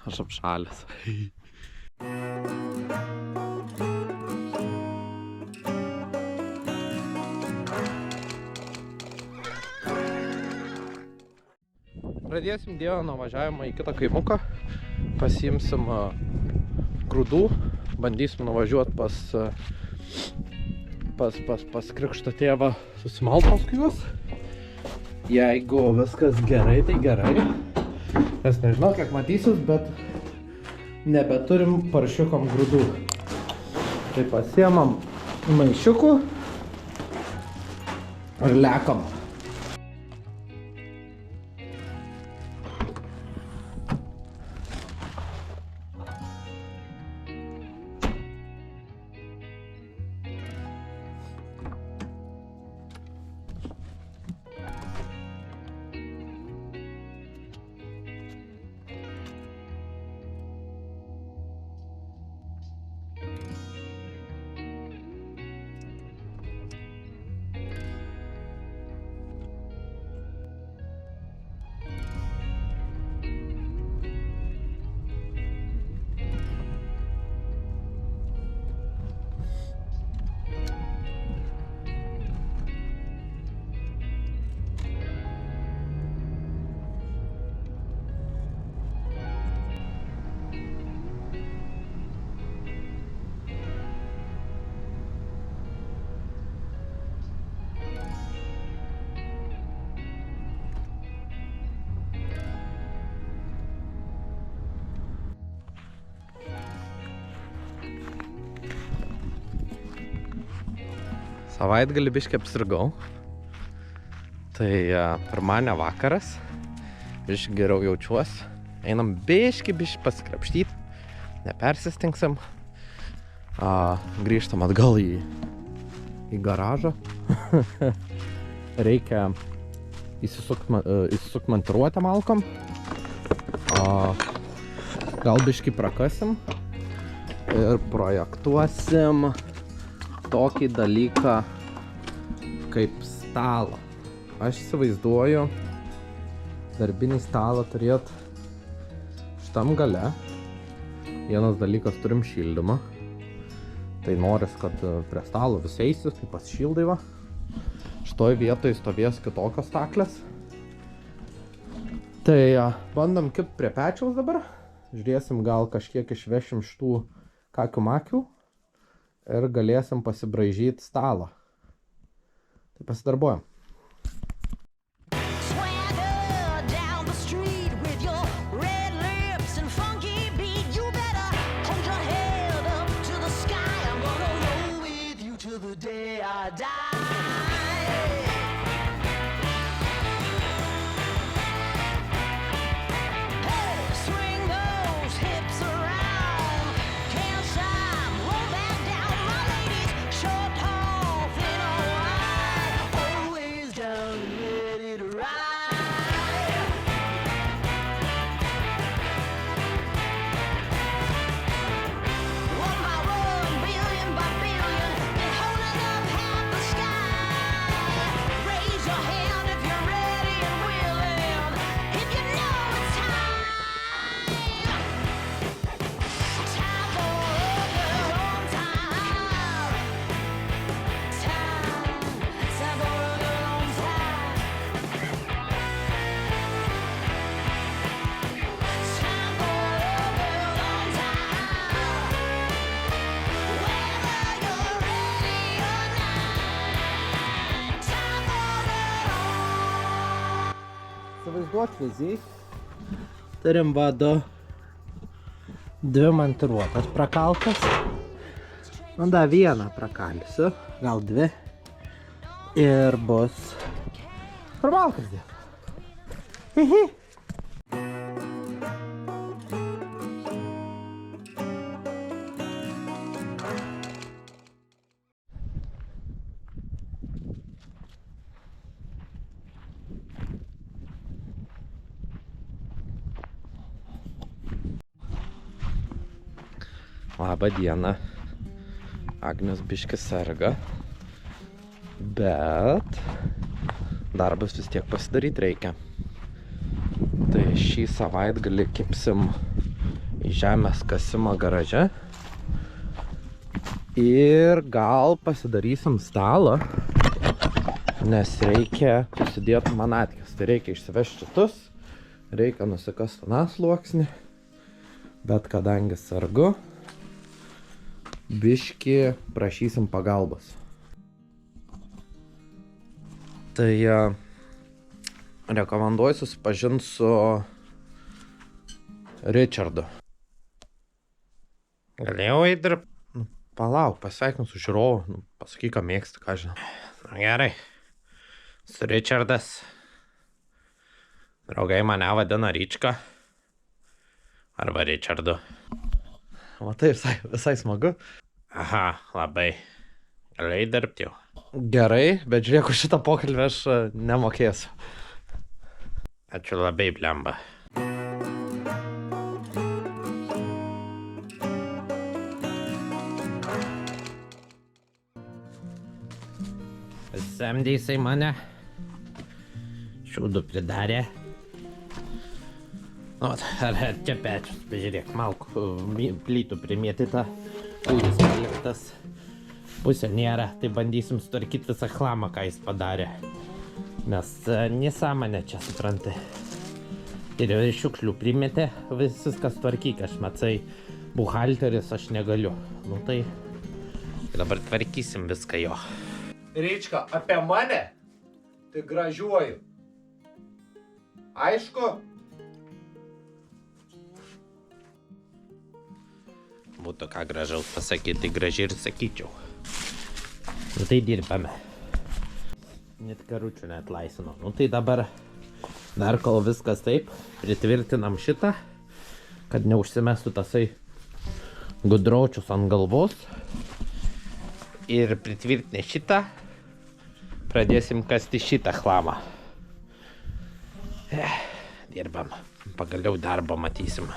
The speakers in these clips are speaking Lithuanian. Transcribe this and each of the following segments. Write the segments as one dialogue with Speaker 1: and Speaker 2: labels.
Speaker 1: aš apšalęs. Pradėsim dieną nuo važiavimo į kitą kaimuką. Pasiimsim grūdų. Bandysim nuvažiuoti pas krikšto tėvą susimalt paskui juos. Jeigu viskas gerai, tai gerai. Nes nežinau, kiek matysis, bet nebeturim paršiukom grūdų. Tai pasiemam maišiukų ir lekam. Savaitgalį biškį apsirgau. Tai pirmadienio vakaras. Biškį geriau jaučiuosi. Einam biškį pasikrapštyti. Nepersistingsim. Grįžtam atgal į garažą. Reikia įsisukt montiruotę malkom. Gal biškį prakasim. Ir projektuosim tokį dalyką kaip stalą. Aš įsivaizduoju darbinį stalą turėt šitam gale. Vienas dalykas, turim šildymą. Tai noris, kad prie stalo visi eisis, tai pasišildai va. Šitoj vietoj stovės kitokios staklės. Tai bandom kipt prie pečiaus dabar. Žiūrėsim, gal kažkiek išvešim šitų kakių makių. Ir galėsim pasibraižyti stalą. Tai pasidarbuojam. Įsivaizduok viziai. Turim vado dvi montiruotas prakaltas. Nu da vieną prakalsiu, gal dvi. Ir bus prabalkas dėt. Hihi. Labą dieną. Agnius biškis serga, bet darbas vis tiek pasidaryti reikia. Tai šį savaitgalį kepsim į žemės kasimą garaže. Ir gal pasidarysim stalą, nes reikia susidėti manatkės. Tai reikia išsivežti šitus, reikia nusikasti aną sluoksnį, bet kadangi sargu, biškį prašysim pagalbos. Tai rekomenduoju susipažinti su Richardu. Galėjau įdirbti? Palauk, pasveikinu su žiūrovu, pasakyk, ką mėgsti, ką žinau. Na gerai, su Richardas. Draugai mane vadina Ryčka. Arba Richardu. Matai, visai smagu. Aha, labai. Galėjai dirbti jau. Gerai, bet žiūrėk, už šitą pokalbį aš nemokėsiu. Ačiū labai, blemba. Samdė jisai mane. Šiūdų pridarė. Ar čia pečius, pažiūrėk, malkų, plytų primėtyta, kūris paliktas. Pusė nėra, tai bandysim sutvarkyti visą chlamą, ką jis padarė. Nes nesąmonė čia, supranti. Ir šiukšlių primėtė, viskas tvarkyk, aš matsai, buhalteris aš negaliu. Nu tai dabar tvarkysim viską jo. Ryčka, apie mane? Tai gražiuoju. Aišku? Būtų ką gražaus pasakyti, tai gražiai ir sakyčiau. Nu tai dirbame. Net karučių neatlaisino. Nu tai dabar, dar kol viskas taip, pritvirtinam šitą, kad neužsimestų tasai gudročius ant galvos. Ir pritvirtinę šitą, pradėsim kasti šitą chlamą. Dirbam. Pagaliau darbą matysim.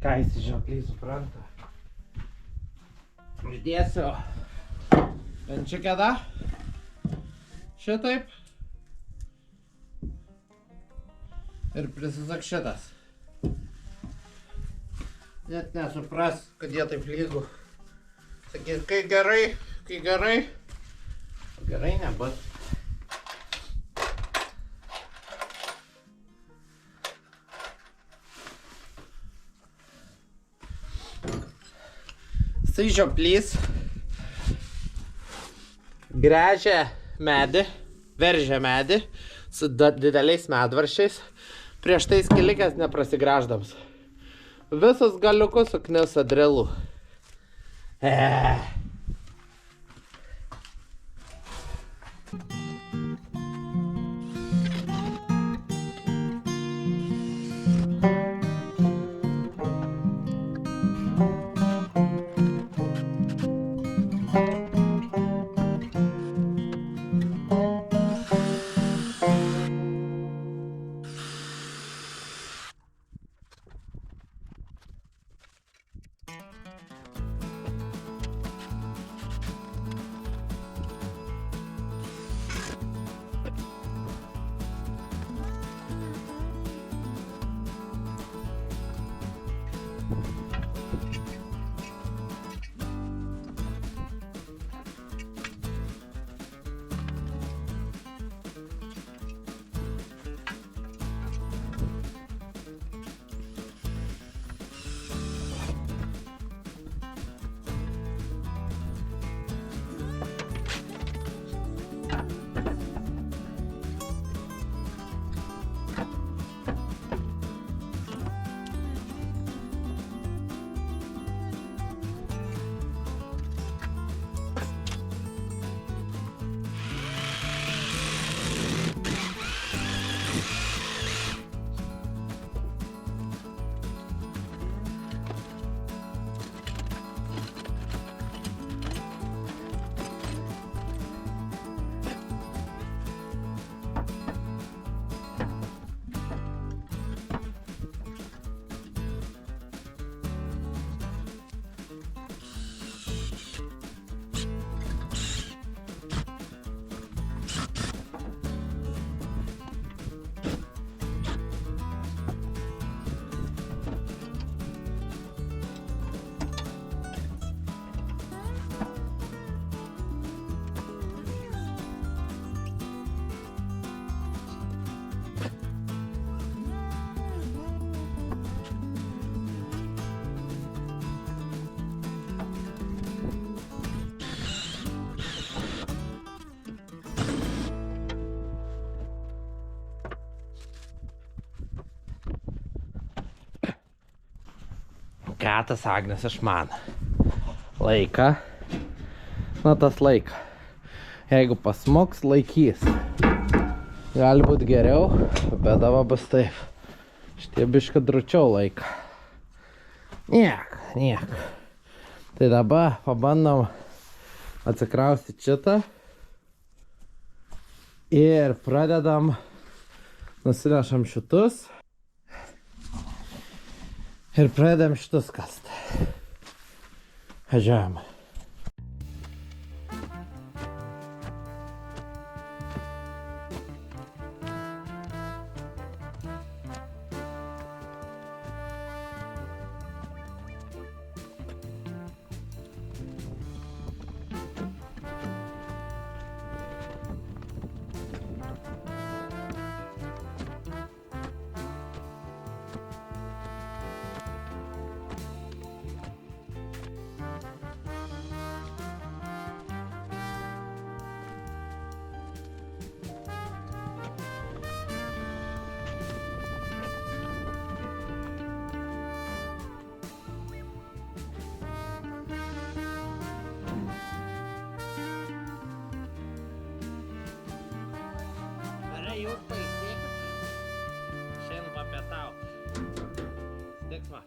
Speaker 1: Ką jis ženkliai supranta? Uždėsiu bent čia kėdą. Šitaip. Ir prisisak šitas. Net nesupras, kad jie taip lygų. Sakys, kai gerai. Gerai nebus. Jisai žioplys gręžia medį, veržia medį su dideliais medvaršiais, prieš tai skilikęs neprasigręždams. Visus galiukus suknisa drilu. Ką tas Agnes išmano? Laiką. Na tas laiką. Jeigu pasmoks, laikys. Gali būti geriau, bet dabar bus taip. Šitie biškai dručiau laiką. Niek. Tai dabar pabandom atsikraustyti šitą. Ir pradedam, nusinešam šitus. Ir pradedam šitus kasti. Važiuojam. Jūs pailsėkit. Šiandien papietauti. Stiksma.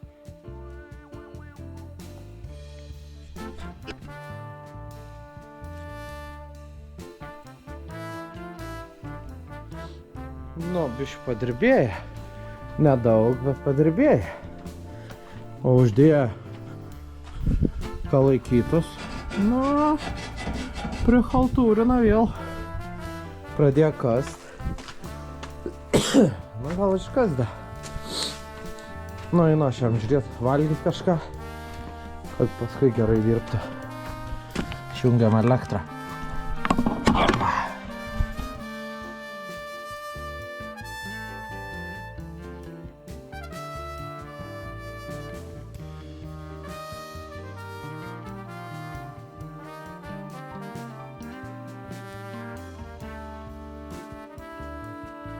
Speaker 1: Nu, biškai padirbėję. Nedaug, bet padirbėję. O uždėję kalaikytus. Nu, prihaltūrina vėl. Pradėjo kast. Nu, gal iškasda. Nu, einu aš jam žiūrėt, valgyt kažką, kad paskui gerai dirbtų. Išjungiam elektrą.